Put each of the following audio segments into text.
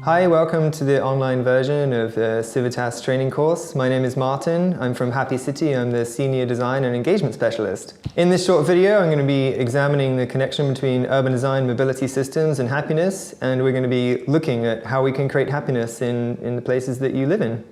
Hi, welcome to the online version of the CIVITAS training course. My name is Martin. I'm from Happy City. I'm the Senior Design and Engagement Specialist. In this short video, I'm going to be examining the connection between urban design, mobility systems, and happiness, and we're going to be looking at how we can create happiness in the places that you live in.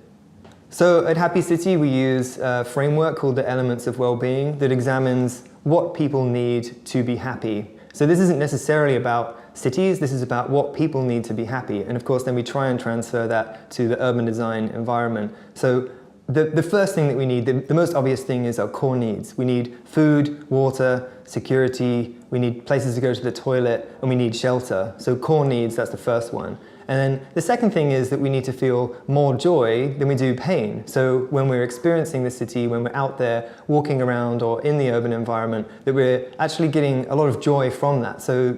So at Happy City, we use a framework called the Elements of Wellbeing that examines what people need to be happy. So this isn't necessarily about cities, this is about what people need to be happy. And of course, then we try and transfer that to the urban design environment. So the first thing that we need, the most obvious thing, is our core needs. We need food, water, security, we need places to go to the toilet, and we need shelter. So core needs, that's the first one. And then the second thing is that we need to feel more joy than we do pain. So when we're experiencing the city, when we're out there walking around or in the urban environment, that we're actually getting a lot of joy from that. So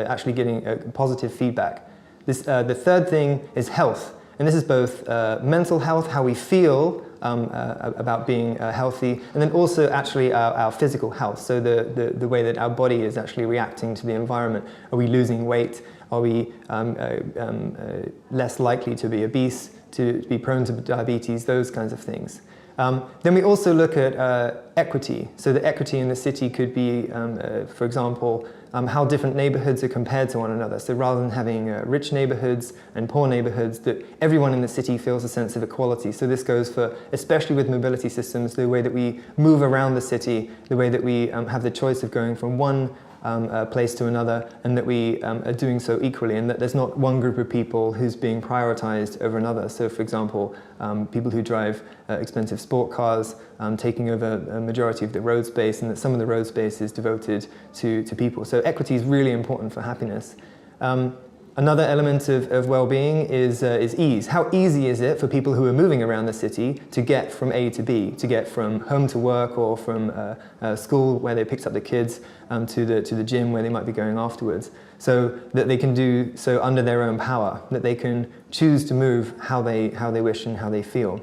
actually getting positive feedback. The third thing is health. And this is both mental health, how we feel about being healthy, and then also actually our physical health. So the way that our body is actually reacting to the environment. Are we losing weight? Are we less likely to be obese, to be prone to diabetes, those kinds of things. Then we also look at equity. So the equity in the city could be, for example, how different neighborhoods are compared to one another. So rather than having rich neighborhoods and poor neighborhoods, that everyone in the city feels a sense of equality. So this goes for, especially with mobility systems, the way that we move around the city, the way that we have the choice of going from one place to another, and that we are doing so equally, and that there's not one group of people who's being prioritized over another. So for example, people who drive expensive sport cars taking over a majority of the road space, and that some of the road space is devoted to people. So equity is really important for happiness. Another element of well-being is ease. How easy is it for people who are moving around the city to get from A to B, to get from home to work or from school where they picked up the kids to the gym where they might be going afterwards, so that they can do so under their own power, that they can choose to move how they wish and how they feel.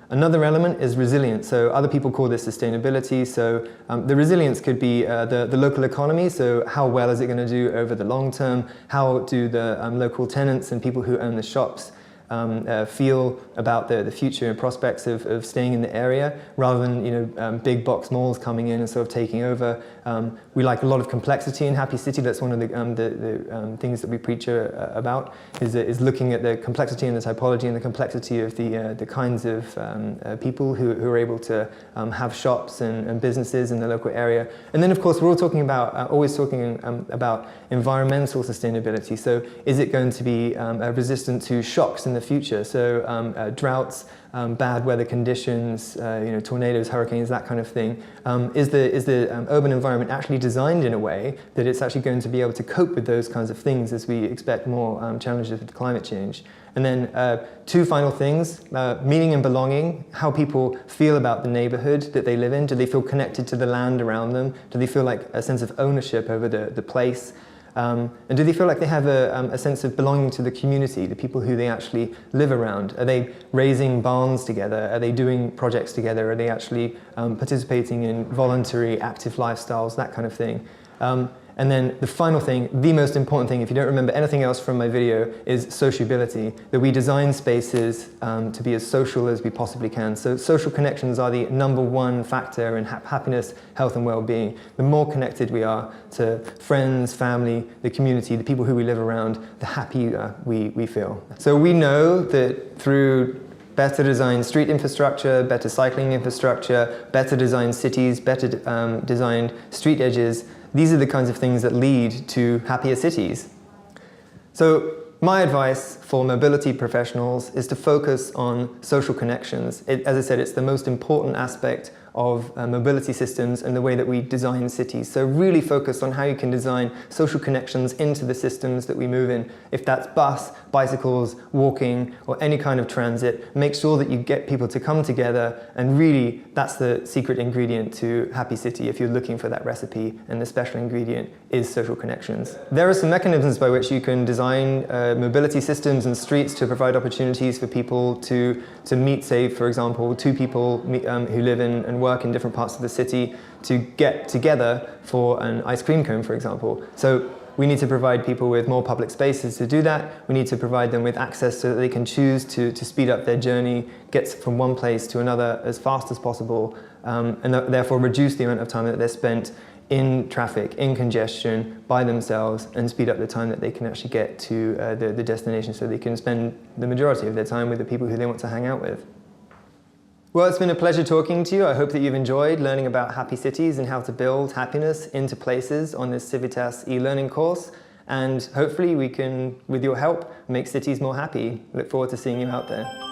Another element is resilience. So other people call this sustainability. So the resilience could be the local economy. So how well is it going to do over the long term? How do the local tenants and people who own the shops feel about the future and prospects of staying in the area, rather than big box malls coming in and sort of taking over. We like a lot of complexity in Happy City. That's one of the things that we preach about, is looking at the complexity and the typology and the complexity of the kinds of people who are able to have shops and businesses in the local area. And then of course we're all talking about, always talking about environmental sustainability. So is it going to be resistant to shocks in the future? So droughts, bad weather conditions, tornadoes, hurricanes, that kind of thing. Is the urban environment actually designed in a way that it's actually going to be able to cope with those kinds of things as we expect more challenges with climate change? And then two final things, meaning and belonging, how people feel about the neighborhood that they live in. Do they feel connected to the land around them? Do they feel like a sense of ownership over the place? And do they feel like they have a sense of belonging to the community, the people who they actually live around? Are they raising barns together? Are they doing projects together? Are they actually participating in voluntary, active lifestyles, that kind of thing? And then the final thing, the most important thing, if you don't remember anything else from my video, is sociability, that we design spaces to be as social as we possibly can. So social connections are the #1 factor in happiness, health and well-being. The more connected we are to friends, family, the community, the people who we live around, the happier we feel. So we know that through better designed street infrastructure, better cycling infrastructure, better designed cities, better designed street edges, these are the kinds of things that lead to happier cities. So my advice for mobility professionals is to focus on social connections. As I said, it's the most important aspect of mobility systems and the way that we design cities. So really focus on how you can design social connections into the systems that we move in. If that's bus, bicycles, walking, or any kind of transit, make sure that you get people to come together, and really that's the secret ingredient to Happy City if you're looking for that recipe, and the special ingredient is social connections. There are some mechanisms by which you can design mobility systems and streets to provide opportunities for people to meet, say, for example, two people who live in and work in different parts of the city to get together for an ice cream cone, for example. So we need to provide people with more public spaces to do that. We need to provide them with access so that they can choose to speed up their journey, get from one place to another as fast as possible, and therefore reduce the amount of time that they're spent in traffic, in congestion, by themselves, and speed up the time that they can actually get to the destination so they can spend the majority of their time with the people who they want to hang out with. Well, it's been a pleasure talking to you. I hope that you've enjoyed learning about happy cities and how to build happiness into places on this CIVITAS e-learning course. And hopefully we can, with your help, make cities more happy. Look forward to seeing you out there.